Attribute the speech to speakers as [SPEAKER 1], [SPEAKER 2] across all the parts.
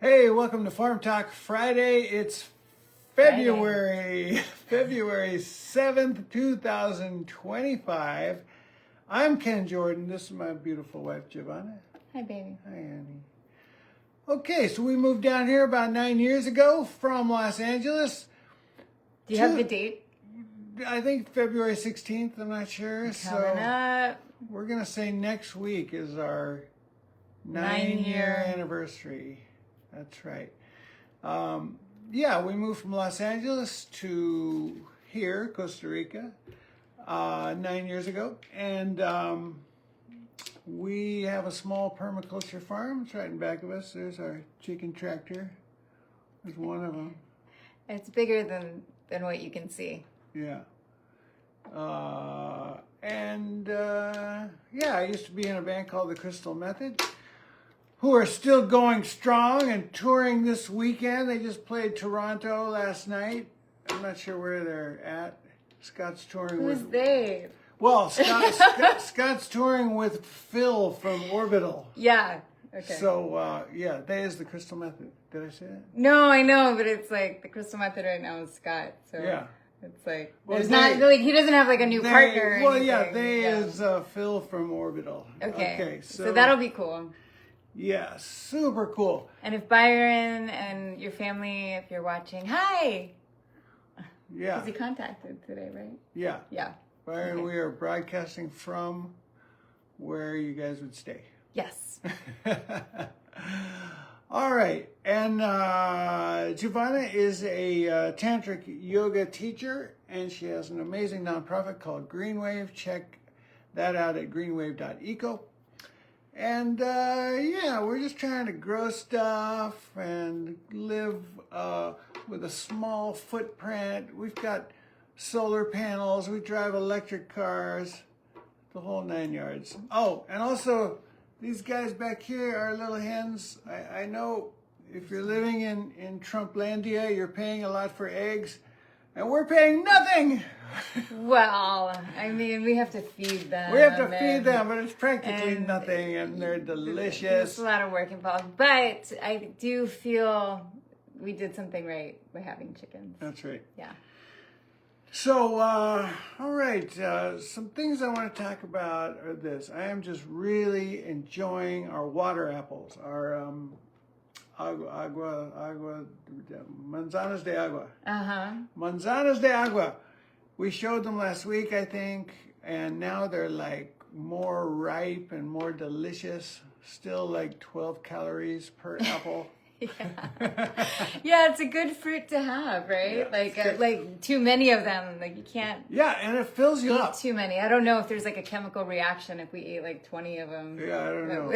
[SPEAKER 1] Hey, welcome to Farm Talk Friday. It's February 7th, 2025. I'm Ken Jordan. This is my beautiful wife, Giovanna.
[SPEAKER 2] Hi, baby.
[SPEAKER 1] Hi, Annie. Okay, so we moved down here about 9 years ago from Los Angeles.
[SPEAKER 2] Do you have the date?
[SPEAKER 1] I think February 16th, I'm not sure.
[SPEAKER 2] Coming up.
[SPEAKER 1] We're going to say next week is our
[SPEAKER 2] 9-year
[SPEAKER 1] anniversary. That's right. We moved from Los Angeles to here, Costa Rica, 9 years ago. And we have a small permaculture farm. It's right in back of us. There's our chicken tractor. There's one of them.
[SPEAKER 2] It's bigger than what you can see.
[SPEAKER 1] Yeah. I used to be in a band called the Crystal Method, who are still going strong and touring this weekend. They just played Toronto last night. I'm not sure where they're at. Scott's touring
[SPEAKER 2] Who's they?
[SPEAKER 1] Well, Scott's touring with Phil from Orbital.
[SPEAKER 2] Yeah. Okay.
[SPEAKER 1] So, they is the Crystal Method. Did I say that?
[SPEAKER 2] No, I know, but it's like the Crystal Method right now is Scott. So
[SPEAKER 1] yeah.
[SPEAKER 2] It's like,
[SPEAKER 1] well,
[SPEAKER 2] there's not like, he doesn't have like a new partner.
[SPEAKER 1] Well, is Phil from Orbital.
[SPEAKER 2] Okay. So that'll be cool.
[SPEAKER 1] Yeah, super cool.
[SPEAKER 2] And if Byron and your family, if you're watching, hi.
[SPEAKER 1] Yeah.
[SPEAKER 2] Because he contacted today, right?
[SPEAKER 1] Yeah.
[SPEAKER 2] Yeah.
[SPEAKER 1] Byron,
[SPEAKER 2] okay.
[SPEAKER 1] We are broadcasting from where you guys would stay.
[SPEAKER 2] Yes.
[SPEAKER 1] All right. And Giovanna is a tantric yoga teacher, and she has an amazing nonprofit called Greenwave. Check that out at greenwave.eco. And we're just trying to grow stuff and live with a small footprint. We've got solar panels. We drive electric cars, the whole 9 yards. Oh, and also these guys back here are little hens. I know if you're living in Trumplandia, you're paying a lot for eggs, and we're paying nothing.
[SPEAKER 2] Well, I mean, we have to feed them.
[SPEAKER 1] We have to feed them, but it's practically nothing, and they're delicious.
[SPEAKER 2] There's a lot of work involved, but I do feel we did something right by having chickens.
[SPEAKER 1] That's right.
[SPEAKER 2] Yeah.
[SPEAKER 1] So, all right, some things I want to talk about are this. I am just really enjoying our water apples, our manzanas de agua.
[SPEAKER 2] Uh-huh.
[SPEAKER 1] Manzanas de agua. We showed them last week, I think, and now they're like more ripe and more delicious. Still like 12 calories per apple.
[SPEAKER 2] Yeah, it's a good fruit to have, right?
[SPEAKER 1] Yeah,
[SPEAKER 2] like too many of them, like you can't.
[SPEAKER 1] Yeah, and it fills you up.
[SPEAKER 2] Too many. I don't know if there's like a chemical reaction if we ate like 20 of them.
[SPEAKER 1] Yeah, I don't know.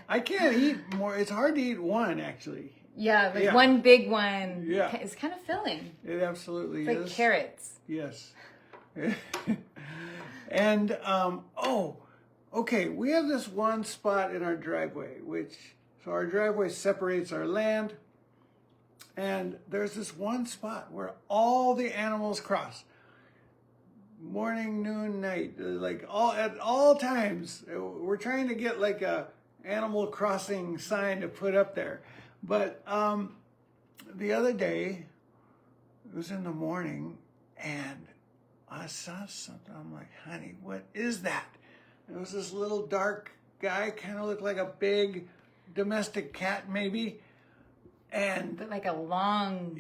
[SPEAKER 1] I can't eat more. It's hard to eat one, actually.
[SPEAKER 2] Yeah, one big one.
[SPEAKER 1] Yeah,
[SPEAKER 2] it's kind of filling.
[SPEAKER 1] It absolutely
[SPEAKER 2] is. Like carrots.
[SPEAKER 1] Yes. And okay. We have this one spot in our driveway, so our driveway separates our land, and there's this one spot where all the animals cross. Morning, noon, night, at all times. We're trying to get like a animal crossing sign to put up there, but the other day, it was in the morning, and I saw something. I'm like, honey, what is that? It was this little dark guy, kind of looked like a big domestic cat, maybe.
[SPEAKER 2] But like a long,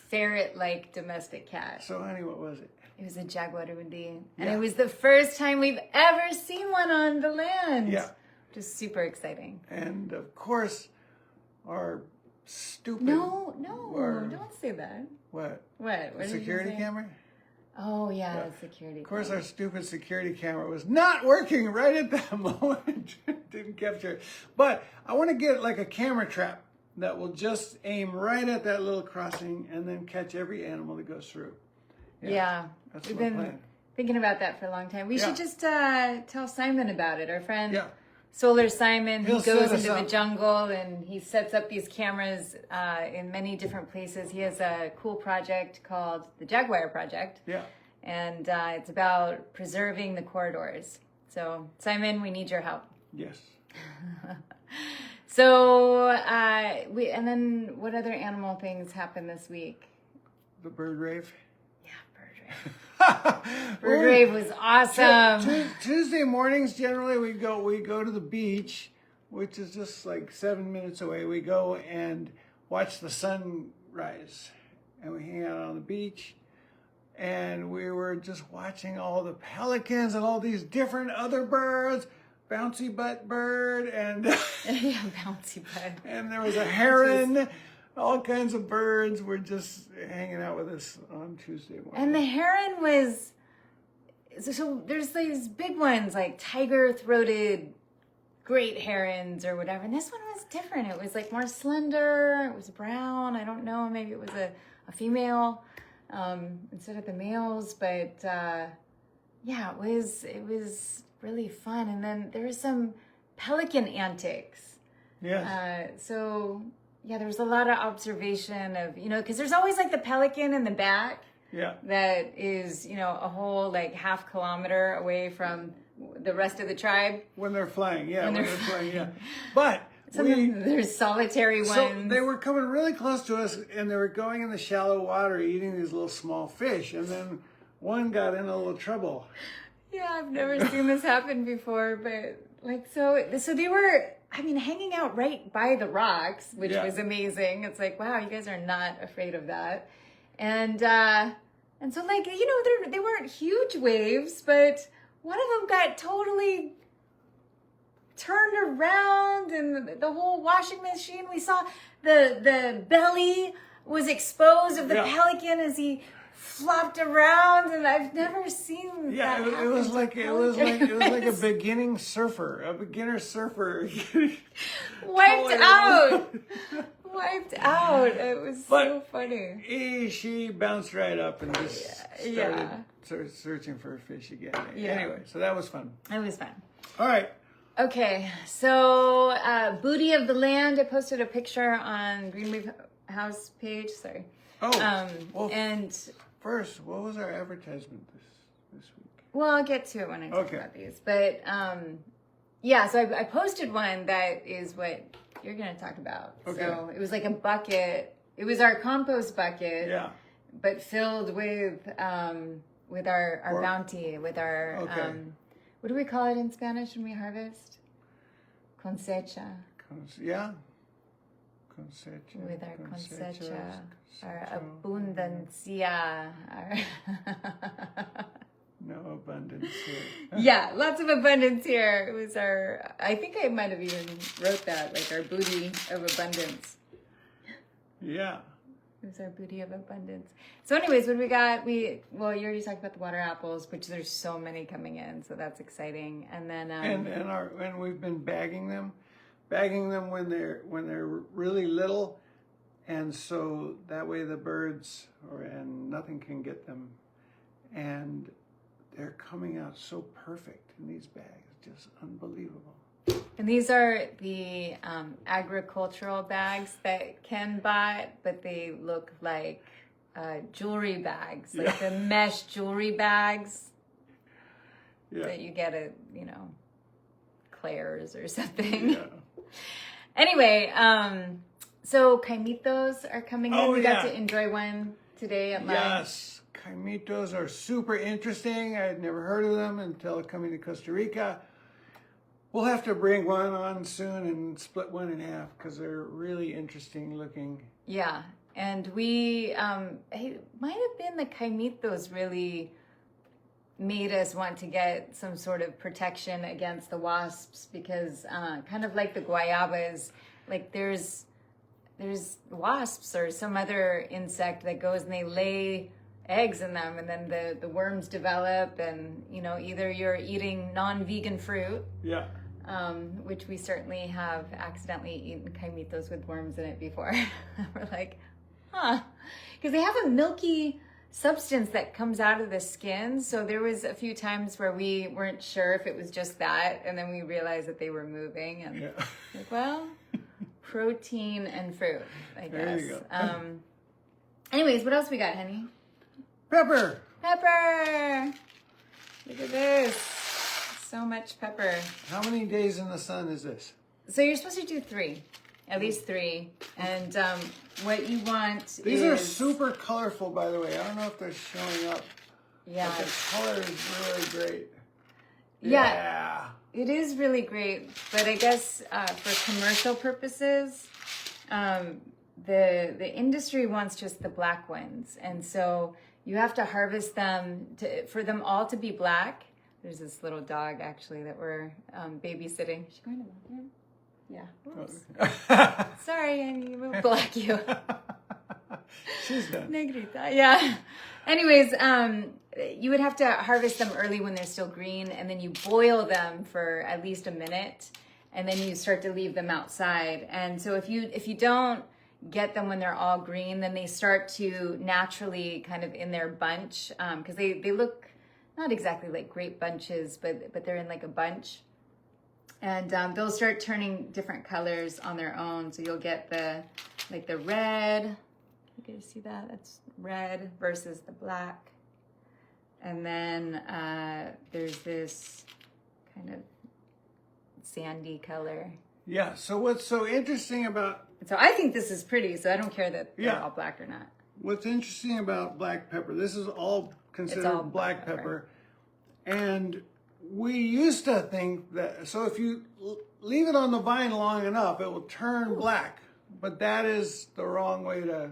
[SPEAKER 2] ferret-like domestic cat.
[SPEAKER 1] So, honey, what was it?
[SPEAKER 2] It was a jaguarundi. And it was the first time we've ever seen one on the land.
[SPEAKER 1] Yeah.
[SPEAKER 2] Just super exciting.
[SPEAKER 1] And, of course, our stupid...
[SPEAKER 2] No, don't say that.
[SPEAKER 1] What?
[SPEAKER 2] What?
[SPEAKER 1] The security camera?
[SPEAKER 2] Oh, yeah, the security camera.
[SPEAKER 1] Of course, our stupid security camera was not working right at that moment. Didn't capture it. But I want to get like a camera trap that will just aim right at that little crossing and then catch every animal that goes through.
[SPEAKER 2] Yeah.
[SPEAKER 1] That's
[SPEAKER 2] We've
[SPEAKER 1] my
[SPEAKER 2] been
[SPEAKER 1] plan.
[SPEAKER 2] thinking about that for a long time. We should just tell Simon about it. Our friend Solar Simon, he goes into the jungle and he sets up these cameras in many different places. He has a cool project called the Jaguar Project.
[SPEAKER 1] Yeah.
[SPEAKER 2] And it's about preserving the corridors. So, Simon, we need your help.
[SPEAKER 1] Yes.
[SPEAKER 2] So and then what other animal things happened this week?
[SPEAKER 1] The bird rave.
[SPEAKER 2] Yeah, bird rave. Bird rave was awesome.
[SPEAKER 1] Tuesday mornings generally we go to the beach, which is just like 7 minutes away. We go and watch the sun rise, and we hang out on the beach. And we were just watching all the pelicans and all these different other birds. Bouncy butt bird and
[SPEAKER 2] yeah, bouncy butt.
[SPEAKER 1] And there was a heron. All kinds of birds were just hanging out with us on Tuesday morning.
[SPEAKER 2] And the heron was so there's these big ones like tiger-throated great herons or whatever. And this one was different. It was like more slender. It was brown. I don't know. Maybe it was a female instead of the males. But yeah, it was really fun. And then there was some pelican antics.
[SPEAKER 1] Yes.
[SPEAKER 2] So yeah, there was a lot of observation of, because there's always like the pelican in the back.
[SPEAKER 1] Yeah.
[SPEAKER 2] That is, a whole like half kilometer away from the rest of the tribe.
[SPEAKER 1] When they're flying, yeah. When they're flying, yeah. But
[SPEAKER 2] there's solitary ones.
[SPEAKER 1] So they were coming really close to us, and they were going in the shallow water, eating these little small fish, and then one got in a little trouble.
[SPEAKER 2] Yeah, I've never seen this happen before, but like so they were, hanging out right by the rocks, which was amazing. It's like, wow, you guys are not afraid of that, and so like they weren't huge waves, but one of them got totally turned around, and the whole washing machine. We saw the belly was exposed of the pelican as he flopped around, and I've never seen that happen.
[SPEAKER 1] It was like a beginner surfer
[SPEAKER 2] wiped out. It was so funny.
[SPEAKER 1] She bounced right up and just started searching for a fish again. Yeah. Anyway, so that was fun.
[SPEAKER 2] It was fun.
[SPEAKER 1] All right.
[SPEAKER 2] Okay, so Booty of the Land. I posted a picture on Greenleaf House page. Sorry.
[SPEAKER 1] Oh.
[SPEAKER 2] And
[SPEAKER 1] first, what was our advertisement this week?
[SPEAKER 2] Well, I'll get to it when I talk about these. But so I posted one that is what you're going to talk about. Okay. So it was like a bucket. It was our compost bucket.
[SPEAKER 1] Yeah.
[SPEAKER 2] But filled with our bounty, with our what do we call it in Spanish when we harvest? Cosecha.
[SPEAKER 1] Yeah. Cosecha.
[SPEAKER 2] With our cosecha, our abundancia.
[SPEAKER 1] No abundance here.
[SPEAKER 2] Yeah, lots of abundance here. It was I think I might have even wrote that, like our booty of abundance.
[SPEAKER 1] Yeah.
[SPEAKER 2] It was our booty of abundance. So anyways, what we got, you already talked about the water apples, which there's so many coming in, so that's exciting. And then
[SPEAKER 1] and we've been bagging them when they're really little, and so that way the birds and nothing can get them, and they're coming out so perfect in these bags, just unbelievable.
[SPEAKER 2] And these are the agricultural bags that Ken bought, but they look like jewelry bags, like the mesh jewelry bags that you get at, Claire's or something. Yeah. Anyway, so caimitos are coming in. We got to enjoy one today at lunch.
[SPEAKER 1] Yes, caimitos are super interesting. I had never heard of them until coming to Costa Rica. We'll have to bring one on soon and split one in half because they're really interesting looking. Yeah,
[SPEAKER 2] and we, it might have been the caimitos really made us want to get some sort of protection against the wasps because kind of like the guayabas, like there's wasps or some other insect that goes and they lay eggs in them, and then the worms develop, and either you're eating non-vegan fruit, which we certainly have accidentally eaten caimitos with worms in it before. We're like, because they have a milky substance that comes out of the skin. So there was a few times where we weren't sure if it was just that, and then we realized that they were moving, and like, well, protein and fruit, I guess.
[SPEAKER 1] There you go.
[SPEAKER 2] Anyways, what else we got, honey?
[SPEAKER 1] Pepper.
[SPEAKER 2] Look at this. So much pepper.
[SPEAKER 1] How many days in the sun is this?
[SPEAKER 2] So you're supposed to do 3, at least 3. And what you want
[SPEAKER 1] These are super colorful, by the way. I don't know if they're showing up.
[SPEAKER 2] Yeah.
[SPEAKER 1] But the color is really great.
[SPEAKER 2] Yeah. It is really great. But I guess for commercial purposes, the industry wants just the black ones. And so you have to harvest them for them all to be black. There's this little dog, actually, that we're babysitting. Is she going to the bathroom? Yeah. Oops. Sorry, I will block you.
[SPEAKER 1] She's done.
[SPEAKER 2] Negrita. Yeah. Anyways, you would have to harvest them early when they're still green, and then you boil them for at least a minute, and then you start to leave them outside. And so if you don't get them when they're all green, then they start to naturally kind of in their bunch, because they look not exactly like grape bunches, but they're in like a bunch. And they'll start turning different colors on their own. So you'll get the red. You guys see that? That's red versus the black. And then there's this kind of sandy color.
[SPEAKER 1] Yeah, so what's so interesting about...
[SPEAKER 2] So I think this is pretty, so I don't care that they're all black or not.
[SPEAKER 1] What's interesting about black pepper, this is all considered black pepper. And we used to think that, so if you leave it on the vine long enough, it will turn black. But that is the wrong way to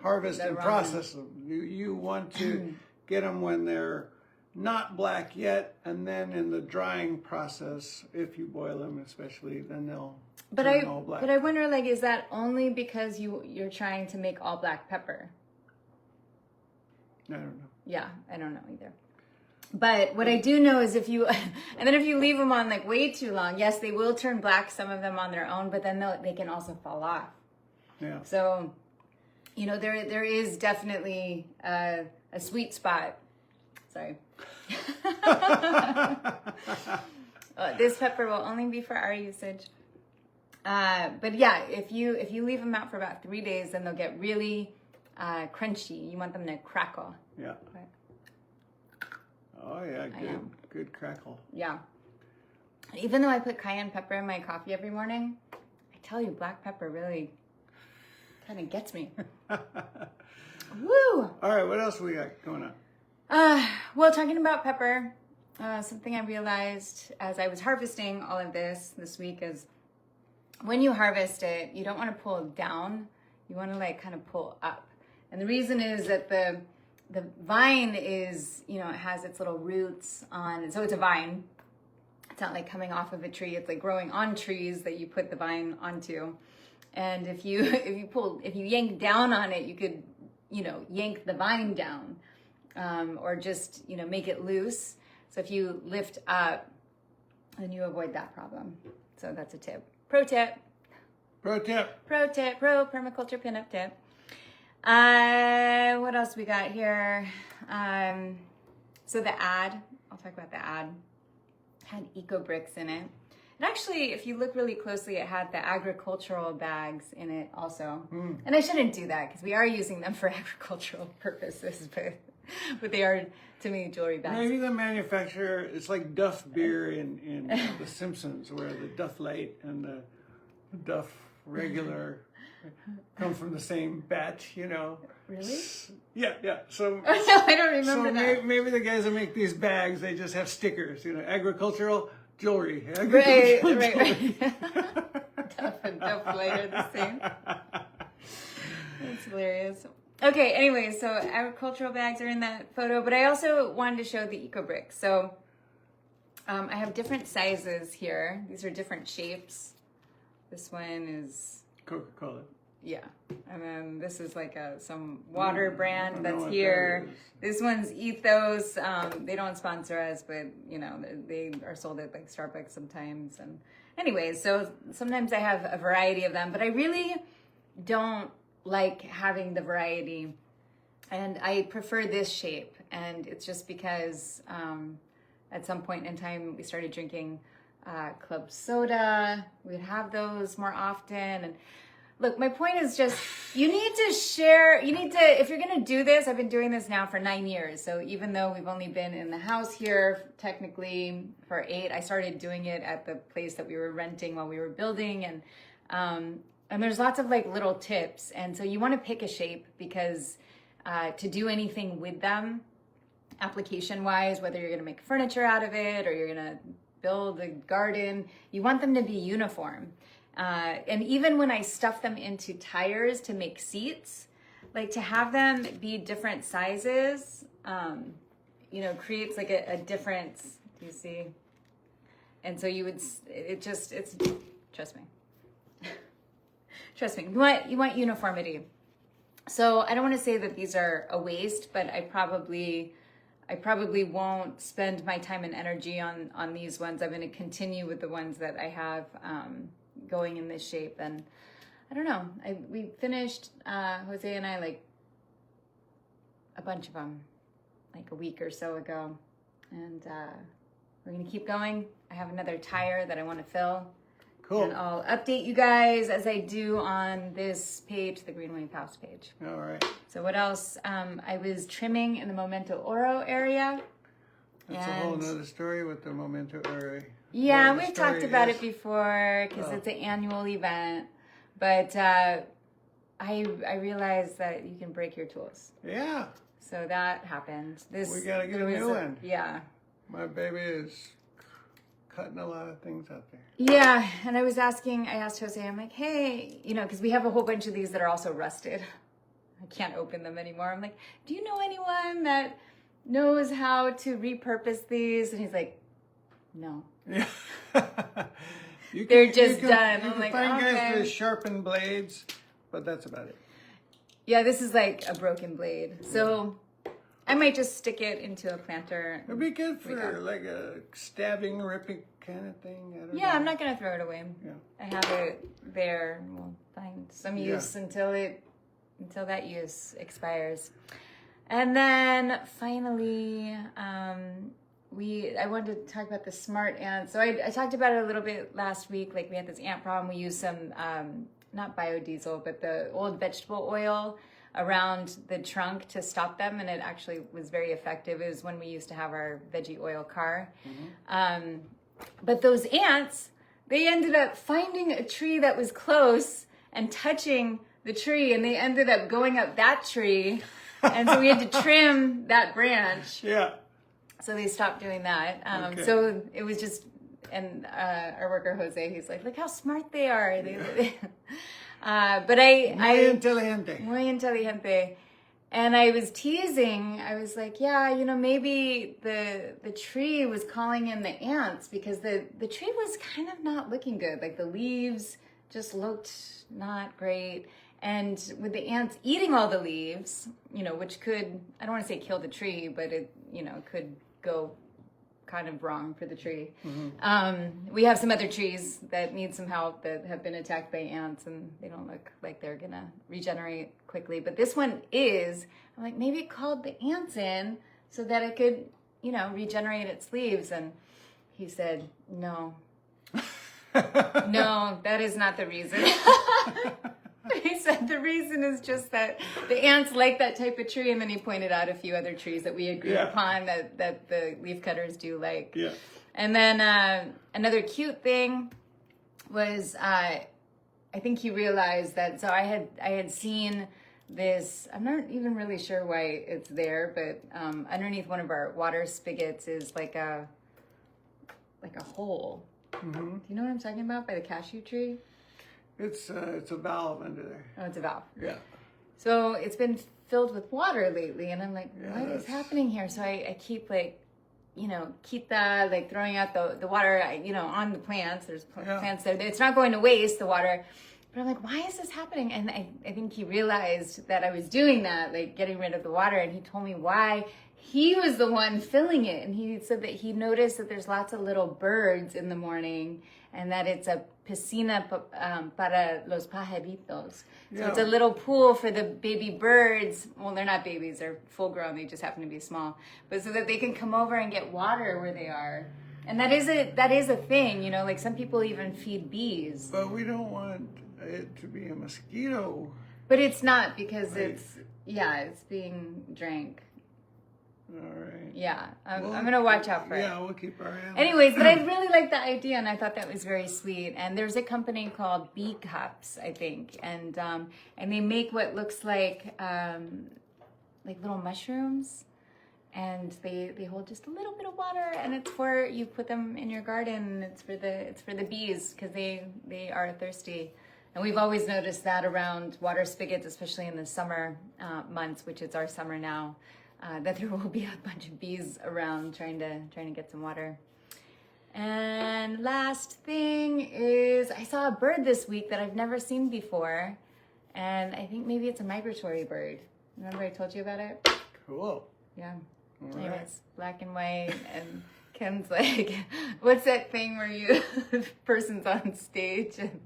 [SPEAKER 1] harvest and process them. You want to get them when they're not black yet, and then in the drying process, if you boil them especially, then they'll turn all black.
[SPEAKER 2] But I wonder, like, is that only because you're trying to make all black pepper?
[SPEAKER 1] I don't know.
[SPEAKER 2] Yeah, I don't know either. But what I do know is if you leave them on like way too long, yes, they will turn black, some of them on their own, but then they can also fall off.
[SPEAKER 1] Yeah.
[SPEAKER 2] So, there is definitely a sweet spot. Sorry. This pepper will only be for our usage. But yeah, if you leave them out for about 3 days, then they'll get really crunchy. You want them to crackle.
[SPEAKER 1] Yeah.
[SPEAKER 2] But,
[SPEAKER 1] oh yeah, good crackle.
[SPEAKER 2] Yeah. Even though I put cayenne pepper in my coffee every morning, I tell you, black pepper really kind of gets me. Woo!
[SPEAKER 1] All right, what else we got going on?
[SPEAKER 2] Well, talking about pepper, something I realized as I was harvesting all of this week is when you harvest it, you don't want to pull down. You want to like kind of pull up. And the reason is that the vine is, it has its little roots on, so it's a vine. It's not like coming off of a tree. It's like growing on trees that you put the vine onto. And if you yank down on it, you could, yank the vine down, or just, make it loose. So if you lift up, then you avoid that problem. So that's a tip. Pro tip. Pro permaculture pinup tip. What else we got here? So the ad, I'll talk about the ad, had eco bricks in it. And actually, if you look really closely, it had the agricultural bags in it also. And I shouldn't do that because we are using them for agricultural purposes, but they are, to me, jewelry bags.
[SPEAKER 1] Maybe the manufacturer, it's like Duff beer in The Simpsons, where the Duff Light and the Duff regular come from the same batch,
[SPEAKER 2] Really?
[SPEAKER 1] Yeah. So
[SPEAKER 2] no, I don't remember that.
[SPEAKER 1] Maybe the guys that make these bags, they just have stickers, agricultural jewelry.
[SPEAKER 2] Right. Duff and Duff Light are the same. That's hilarious. Okay, anyway, so agricultural bags are in that photo, but I also wanted to show the eco bricks. So I have different sizes here. These are different shapes. This one is
[SPEAKER 1] Coca-Cola.
[SPEAKER 2] Yeah, and then this is like some water brand that's here. This one's Ethos. They don't sponsor us, but they are sold at like Starbucks sometimes. And anyways, so sometimes I have a variety of them, but I really don't like having the variety, and I prefer this shape. And it's just because at some point in time we started drinking club soda. We'd have those more often, and look, my point is just, you need to share, if you're going to do this, I've been doing this now for 9 years. So even though we've only been in the house here technically for 8, I started doing it at the place that we were renting while we were building. And there's lots of like little tips. And so you want to pick a shape because to do anything with them, application wise, whether you're going to make furniture out of it or you're going to build a garden, you want them to be uniform. And even when I stuff them into tires to make seats, like to have them be different sizes, creates like a difference. Do you see? And so trust me. Trust me, you want uniformity. So I don't want to say that these are a waste, but I probably won't spend my time and energy on these ones. I'm going to continue with the ones that I have going in this shape. And I don't know, we finished, Jose and I, like a bunch of them like a week or so ago. And we're going to keep going. I have another tire that I want to fill.
[SPEAKER 1] Cool.
[SPEAKER 2] And I'll update you guys as I do on this page, the Green Wave House page.
[SPEAKER 1] All right.
[SPEAKER 2] So what else? I was trimming in the Momento Oro area.
[SPEAKER 1] That's a whole nother story with the Momento Oro.
[SPEAKER 2] Yeah, we've talked about it before because it's an annual event. But I realized that you can break your tools.
[SPEAKER 1] Yeah.
[SPEAKER 2] So that happened.
[SPEAKER 1] We got to get a new one.
[SPEAKER 2] Yeah.
[SPEAKER 1] My baby is cutting a lot of things out there.
[SPEAKER 2] Yeah, and I asked Jose, I'm like, hey, because we have a whole bunch of these that are also rusted. I can't open them anymore. I'm like, do you know anyone that knows how to repurpose these? And he's like, no.
[SPEAKER 1] Yeah.
[SPEAKER 2] They're just done.
[SPEAKER 1] You
[SPEAKER 2] I'm like,
[SPEAKER 1] find
[SPEAKER 2] okay.
[SPEAKER 1] guys with sharpened blades, but that's about it.
[SPEAKER 2] Yeah, this is like a broken blade. So I might just stick it into a planter.
[SPEAKER 1] It'd be good for like a stabbing, ripping kind of thing. I don't know.
[SPEAKER 2] I'm not going to throw it away.
[SPEAKER 1] Yeah.
[SPEAKER 2] I have it there. We'll find some use until that use expires. And then finally, I wanted to talk about the smart ant. So I talked about it a little bit last week. Like we had this ant problem. We used some, not biodiesel, but the old vegetable oil around the trunk to stop them. And it actually was very effective. It was when we used to have our veggie oil car. Mm-hmm. But those ants, they ended up finding a tree that was close and touching the tree. And they ended up going up that tree. And so we had to trim that branch.
[SPEAKER 1] Yeah.
[SPEAKER 2] So they stopped doing that. So it was just, and our worker Jose, he's like, look how smart they are. But
[SPEAKER 1] Muy inteligente.
[SPEAKER 2] Muy inteligente. And I was teasing. I was like, yeah, maybe the tree was calling in the ants because the tree was kind of not looking good. Like the leaves just looked not great. And with the ants eating all the leaves, which could, I don't want to say kill the tree, but it, could go kind of wrong for the tree. Mm-hmm. We have some other trees that need some help that have been attacked by ants and they don't look like they're going to regenerate quickly. But this one is, I'm like, maybe it called the ants in so that it could, regenerate its leaves. And he said, no. No, that is not the reason. He said the reason is just that the ants like that type of tree, and then he pointed out a few other trees that we agreed upon that the leaf cutters do like. Yeah. And then another cute thing was I think he realized that. So I had seen this. I'm not even really sure why it's there, but underneath one of our water spigots is like a hole. Mm-hmm. Do you know what I'm talking about by the cashew tree?
[SPEAKER 1] It's a valve under there.
[SPEAKER 2] Oh, it's a valve.
[SPEAKER 1] Yeah.
[SPEAKER 2] So it's been filled with water lately, and I'm like, what is happening here? So I keep keep that, like throwing out the water, on the plants. There's plants there. It's not going to waste, the water. But I'm like, why is this happening? And I think he realized that I was doing that, like getting rid of the water, and he told me why. He was the one filling it, and he said that he noticed that there's lots of little birds in the morning, and that it's a piscina para los pajaritos. So it's a little pool for the baby birds. Well, they're not babies; they're full grown. They just happen to be small, but so that they can come over and get water where they are. And that is a thing, like some people even feed bees.
[SPEAKER 1] But we don't want it to be a mosquito.
[SPEAKER 2] But it's not because it's being drank.
[SPEAKER 1] All right.
[SPEAKER 2] Yeah, I'm going to watch out for it.
[SPEAKER 1] Yeah, we'll keep our eye on it.
[SPEAKER 2] Anyways, but I really like the idea, and I thought that was very sweet. And there's a company called Bee Cups, I think, and they make what looks like little mushrooms, and they hold just a little bit of water, and it's for you put them in your garden. It's for the bees because they are thirsty. And we've always noticed that around water spigots, especially in the summer months, which is our summer now. That there will be a bunch of bees around trying to get some water. And last thing is I saw a bird this week that I've never seen before, and I think maybe it's a migratory bird. Remember I told you about it?
[SPEAKER 1] Cool.
[SPEAKER 2] Yeah.
[SPEAKER 1] All
[SPEAKER 2] Anyways,
[SPEAKER 1] right.
[SPEAKER 2] black and white, and Ken's like, what's that thing where the person's on stage and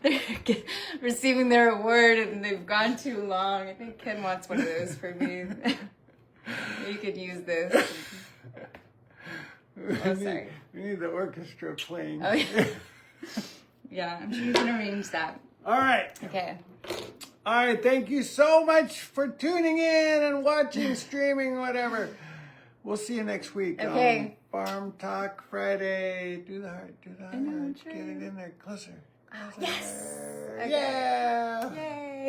[SPEAKER 2] they're receiving their award and they've gone too long? I think Ken wants one of those for me. You could use this. Oh, sorry.
[SPEAKER 1] We need the orchestra playing.
[SPEAKER 2] Oh, yeah. Yeah, I'm sure you can arrange that.
[SPEAKER 1] All right.
[SPEAKER 2] Okay.
[SPEAKER 1] All right. Thank you so much for tuning in and watching, streaming, whatever. We'll see you next week.
[SPEAKER 2] Okay.
[SPEAKER 1] Farm Talk Friday. Do the heart. Do the heart.
[SPEAKER 2] I know,
[SPEAKER 1] Get it in there closer.
[SPEAKER 2] Oh, yes.
[SPEAKER 1] Okay. Yeah.
[SPEAKER 2] Yay.